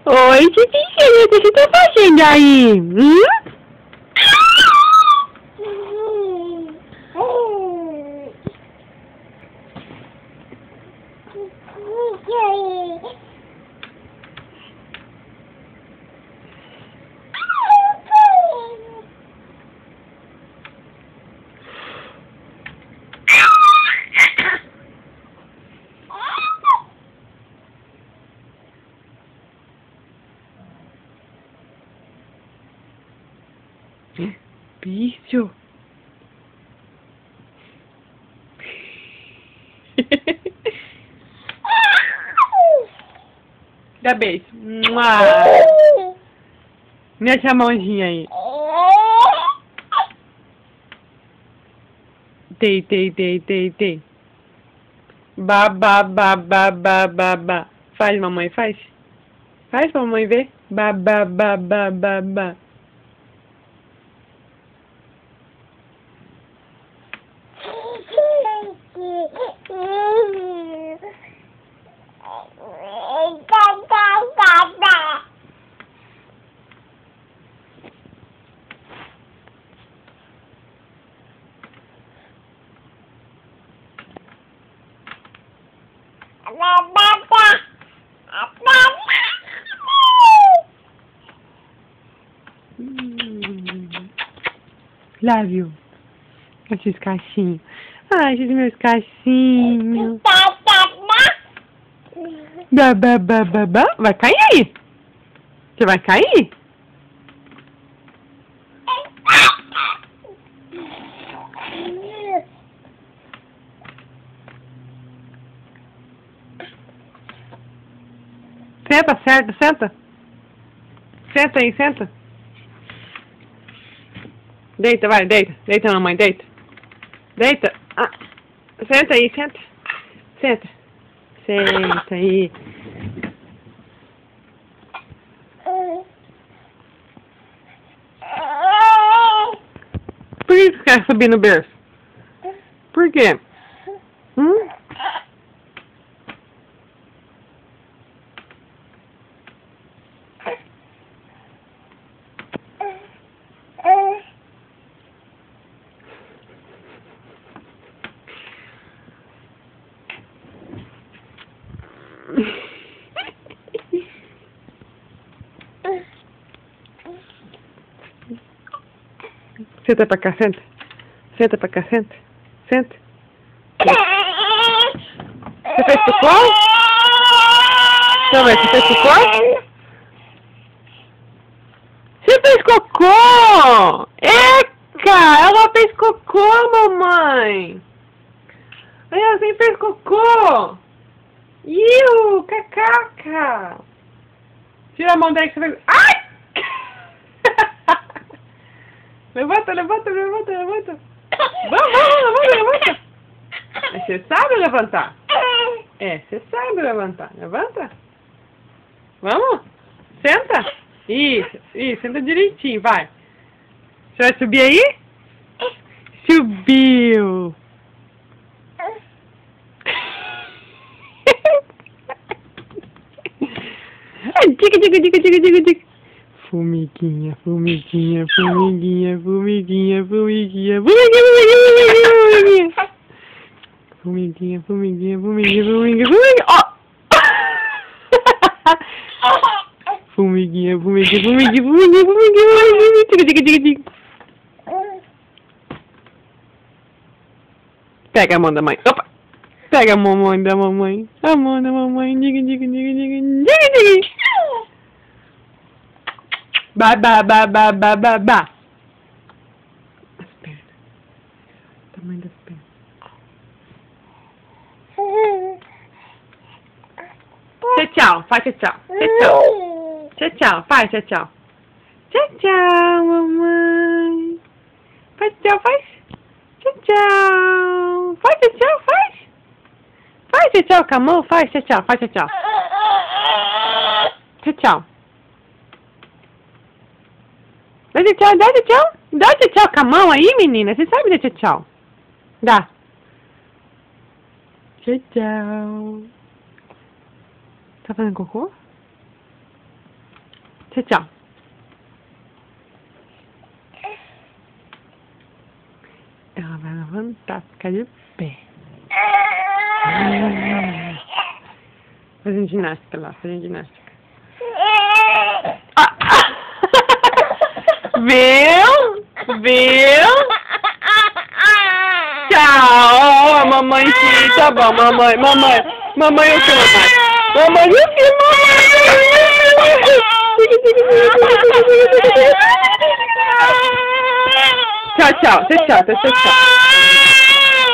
Oi, Titinha, o que você tá fazendo aí? Bicho. Dá beijo. Mexe a mãozinha aí. Tem. Ba. Faz, mamãe, faz. Faz pra mamãe ver. Ba. Lá, viu? Esses cachinhos. Ai, esses meus cachinhos. Ba. Vai cair aí. Você vai cair? Senta. Senta aí, senta. Deita, vai, deita. Deita, mamãe, deita. Deita. Ah, senta aí, senta. Senta aí. Por que você quer subir no berço? Por quê? Senta pra cá, senta. Senta pra cá, senta. Senta. Você fez cocô? Deixa eu ver, você fez cocô? Você fez cocô! Eca! Ela fez cocô, mamãe! Ai, ela sempre fez cocô! Iu! Cacaca! Tira a mão daí que você vai... Ai! Levanta. Vamos, levanta. Você sabe levantar? Você sabe levantar. Levanta. Vamos? Senta. Isso, senta direitinho, vai. Você vai subir aí? Subiu. Diga. Formiguinha. Ó! Formiguinha. Diga. Pega a mão da mãe. Opa! Pega a mão da mamãe. A mão da mamãe. Diga. Ba. As pernas. Tamanho das pernas. Tchau. Faz tchau. Tchau. Faz tchau. Tchau, mamãe. Faz tchau. Tchau. Faz tchau com a mão. Faz tchau. Tchau. Dá tchau com a mão aí, menina. Você sabe dar tchau. Dá. Tchau. Tá fazendo cocô? Tchau, tchau. Ela vai levantar, ficar de pé. Fazendo ginástica lá, fazendo ginástica. Viu? Viu? Tchau, a mamãe sim, tá bom, mamãe, o que, mamãe? Mamãe o que, mamãe? Tchau, tchau, tchau.